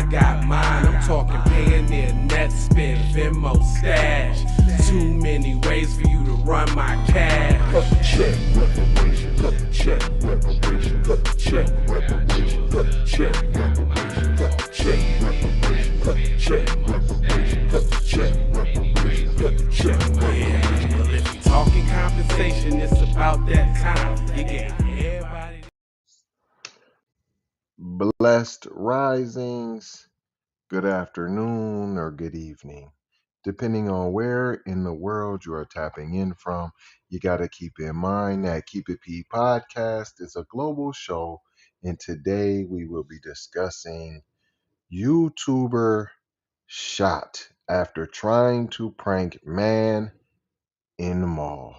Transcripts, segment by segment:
I got mine. I'm talking Payoneer, net spin, Venmo, stash. Too many ways for you to run my cash. Check reparations, check reparations, check reparations, check reparations, check reparations, check reparations, check reparations, check. Yeah, well, if you talking compensation, it's about that time. You get everybody. Blessed risings, good afternoon, or good evening. Depending on where in the world you are tapping in from, you got to keep in mind that Keep It P podcast is a global show, and today we will be discussing YouTuber shot after trying to prank man in mall.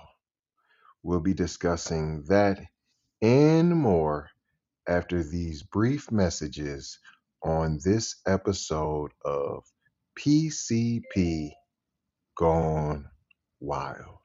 We'll be discussing that and more after these brief messages on this episode of PCP Gone Wild.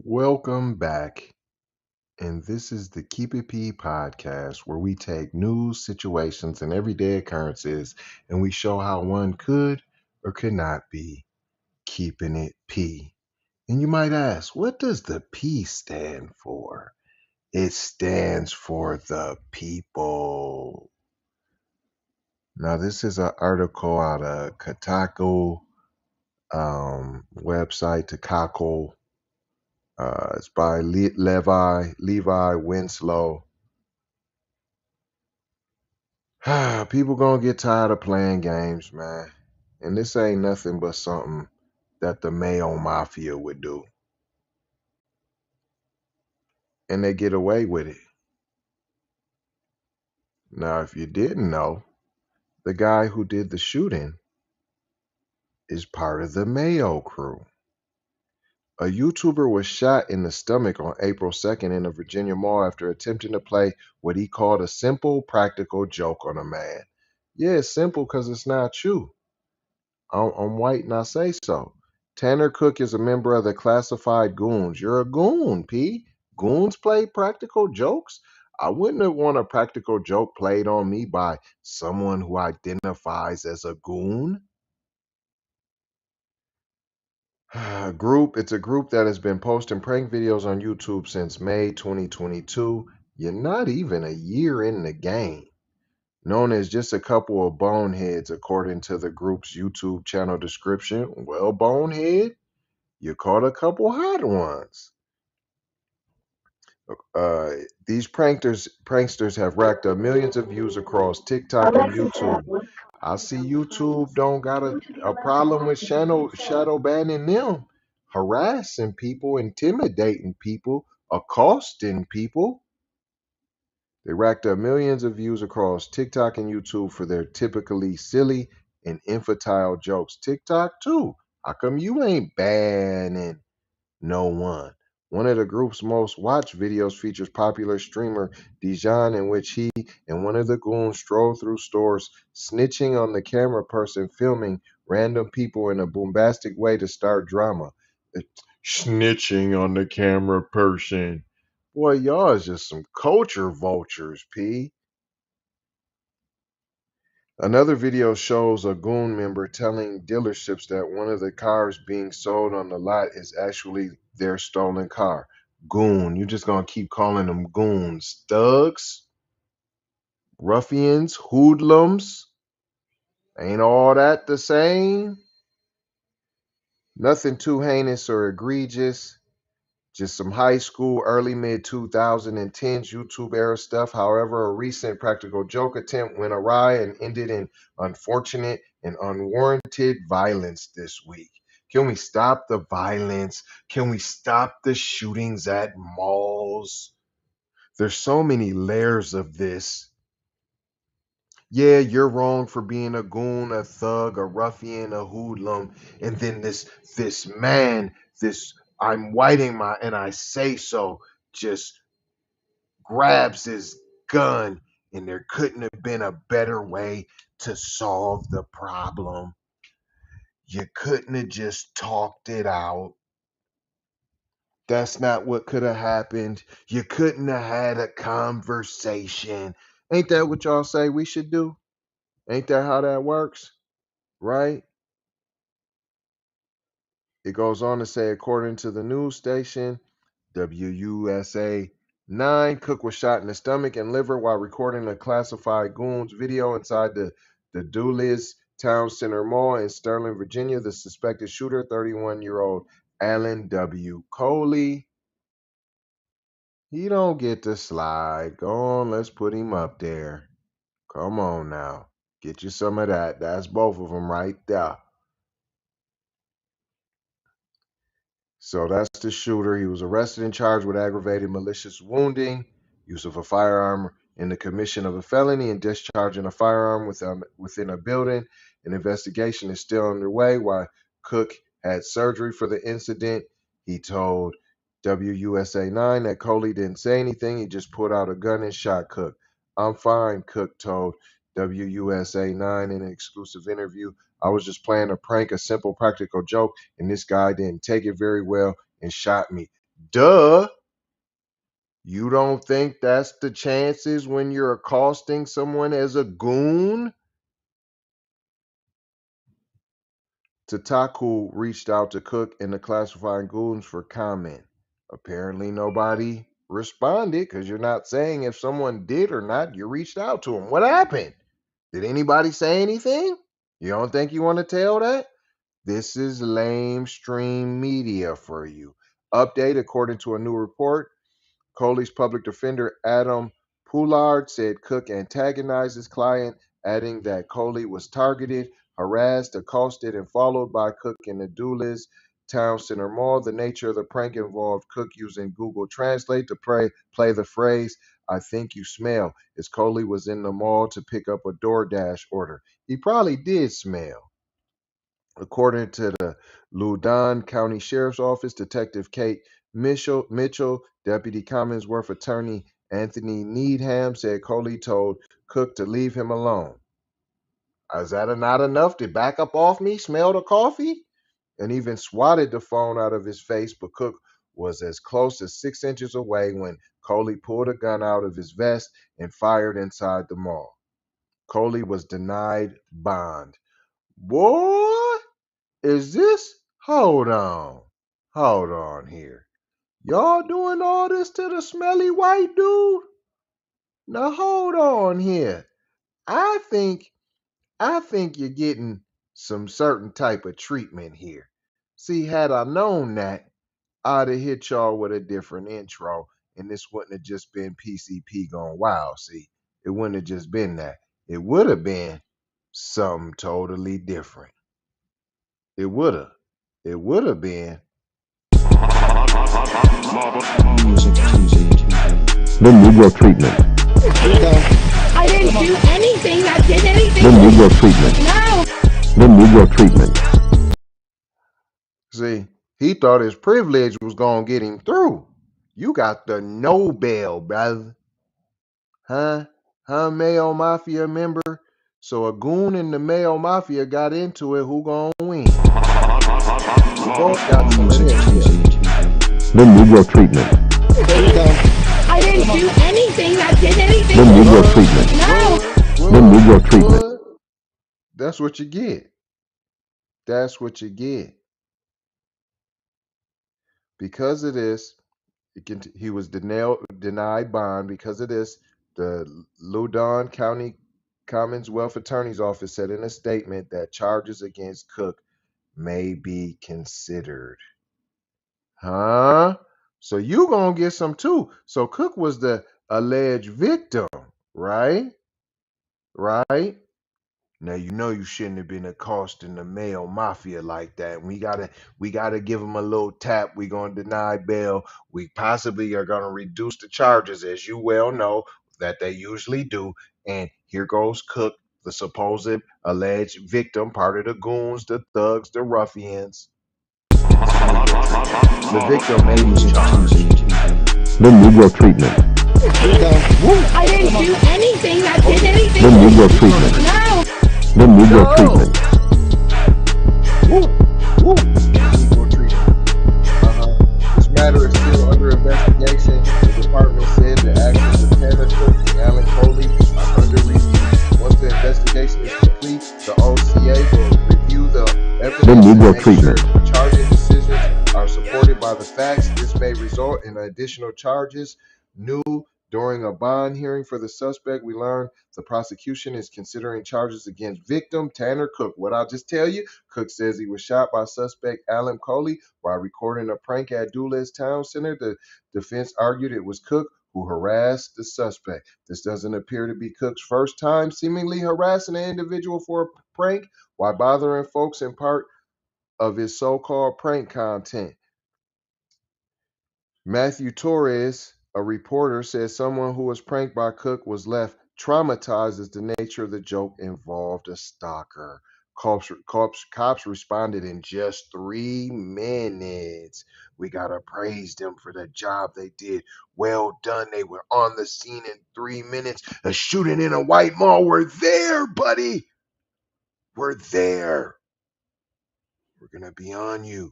Welcome back. And this is the Keep It P podcast, where we take news, situations, and everyday occurrences, and we show how one could or could not be keeping it P. And you might ask, what does the P stand for? It stands for the people. Now, this is an article out of Kotaku website, Takako. It's by Levi Winslow. People gonna get tired of playing games, man. And this ain't nothing but something that the Mayo Mafia would do. And they get away with it. Now, if you didn't know, the guy who did the shooting is part of the Mayo crew. A YouTuber was shot in the stomach on April 2nd in a Virginia mall after attempting to play what he called a simple, practical joke on a man. Yeah, it's simple because it's not you. I'm white and I say so. Tanner Cook is a member of the classified goons. You're a goon, P. Goons play practical jokes? I wouldn't have want a practical joke played on me by someone who identifies as a goon. It's a group that has been posting prank videos on YouTube since May 2022. You're not even a year in the game. Known as just a couple of boneheads, according to the group's YouTube channel description. Well, bonehead, you caught a couple hot ones. These pranksters have racked up millions of views across TikTok and YouTube. I see YouTube don't got a problem with shadow banning them, harassing people, intimidating people, accosting people. They racked up millions of views across TikTok and YouTube for their typically silly and infantile jokes. TikTok too. How come you ain't banning no one? One of the group's most watched videos features popular streamer Dijon, in which he and one of the goons stroll through stores, snitching on the camera person filming random people in a bombastic way to start drama. Snitching on the camera person. Boy, y'all is just some culture vultures, P. Another video shows a goon member telling dealerships that one of the cars being sold on the lot is actually their stolen car. Goon. You're just going to keep calling them goons. Thugs, ruffians, hoodlums. Ain't all that the same? Nothing too heinous or egregious. Just some high school, early mid 2010s YouTube era stuff. However, a recent practical joke attempt went awry and ended in unfortunate and unwarranted violence this week. Can we stop the violence? Can we stop the shootings at malls? There's so many layers of this. Yeah, you're wrong for being a goon, a thug, a ruffian, a hoodlum, and then this man, this I'm whiting my and I say so, just grabs his gun, and there couldn't have been a better way to solve the problem. You couldn't have just talked it out. That's not what could have happened. You couldn't have had a conversation. Ain't that what y'all say we should do? Ain't that how that works? Right? It goes on to say, according to the news station, WUSA 9, Cook was shot in the stomach and liver while recording a classified goons video inside the Dulles Town Center Mall in Sterling, Virginia. The suspected shooter, 31-year-old Alan W. Coley, he don't get to slide. Go on, let's put him up there. Come on now. Get you some of that. That's both of them right there. So that's the shooter. He was arrested and charged with aggravated malicious wounding, use of a firearm in the commission of a felony, and discharging a firearm within a building. An investigation is still underway. While Cook had surgery for the incident, he told WUSA 9 that Coley didn't say anything. He just pulled out a gun and shot Cook. I'm fine, Cook told WUSA 9 in an exclusive interview. I was just playing a prank, a simple practical joke, and this guy didn't take it very well and shot me. Duh. You don't think that's the chances when you're accosting someone as a goon? Tataku reached out to Cook and the classified goons for comment. Apparently nobody responded because you're not saying if someone did or not. You reached out to them. What happened? Did anybody say anything? You don't think you want to tell that? This is lamestream media for you. Update, according to a new report, Coley's public defender, Adam Poulard, said Cook antagonized his client, adding that Coley was targeted, harassed, accosted, and followed by Cook in the Dulles Town Center Mall. The nature of the prank involved Cook using Google Translate to play the phrase, I think you smell, as Coley was in the mall to pick up a DoorDash order. He probably did smell. According to the Loudoun County Sheriff's Office, Detective Kate Mitchell, Deputy Commonwealth Attorney Anthony Needham said Coley told Cook to leave him alone. Is that not enough to back up off me? Smell the coffee? And even swatted the phone out of his face, but Cook was as close as 6 inches away when Coley pulled a gun out of his vest and fired inside the mall. Coley was denied bond. Boy! Is this? Hold on here. Y'all doing all this to the smelly white dude? Now hold on here. I think you're getting some certain type of treatment here. See, had I known that, I'd have hit y'all with a different intro, and this wouldn't have just been PCP gone wild. See, it wouldn't have just been that. It would have been something totally different. It would have. It would have been. The Negro treatment. I didn't do anything. I did anything. The Negro treatment. No. The Negro treatment. See, he thought his privilege was going to get him through. You got the Nobel, brother. Huh? Mayo Mafia member? So a goon in the Mayo Mafia got into it. Who going to win? We both got some of this. The Negro treatment. I didn't do anything. I did anything. The Negro treatment. No. The Negro treatment. That's what you get. That's what you get. Because of this, he was denied bond. Because of this, the Loudoun County Commonwealth Attorney's Office said in a statement that charges against Cook may be considered. Huh? So you gonna get some too. So Cook was the alleged victim, right? Right? Now you know you shouldn't have been accosting the male mafia like that. We gotta give him a little tap. We gonna deny bail. We possibly are gonna reduce the charges, as you well know that they usually do. And here goes Cook The supposed alleged victim, part of the goons, the thugs, the ruffians. The victim may be charged. The Negro treatment. I didn't do anything that did anything. The Negro treatment. No. The Negro treatment. Negro treatment. This matter is still under investigation. The department said the actions of Tanner Cook and Alan Coley are under review. Once the investigation is complete, the OCA will review the evidence The Negro and make sure treatment. charging decisions are supported by the facts. This may result in additional charges. New during a bond hearing for the suspect, we learned the prosecution is considering charges against victim Tanner Cook. What I'll just tell you, Cook says he was shot by suspect Alan Coley while recording a prank at Dulles Town Center. The defense argued it was Cook who harassed the suspect. This doesn't appear to be Cook's first time seemingly harassing an individual for a prank. Why bothering folks in part of his so-called prank content? Matthew Torres, a reporter, said someone who was pranked by Cook was left traumatized as the nature of the joke involved a stalker. Cops responded in just 3 minutes. We gotta praise them for the job they did. Well done. They were on the scene in 3 minutes. A shooting in a white mall. We're there, buddy. We're there. We're gonna be on you.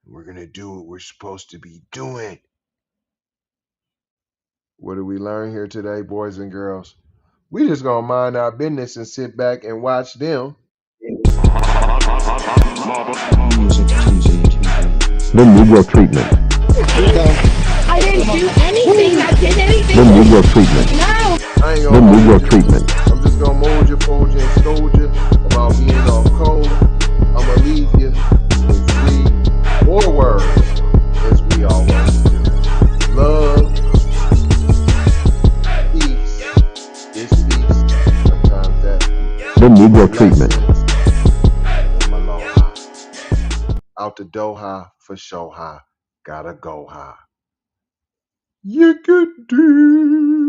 We're gonna do what we're supposed to be doing. What did we learn here today, boys and girls? We just gonna mind our business and sit back and watch them. The Negro treatment. I didn't do anything that did anything. The Negro treatment. No. I ain't The gonna Negro hold you. treatment. I'm just gonna mold you, fold you, and scold you about being all cold. I'ma leave you with 3 more words, as we always do. Love, peace, is peace. Sometimes that's The Negro treatment. Out the Doha for show high. Gotta go high. You could do.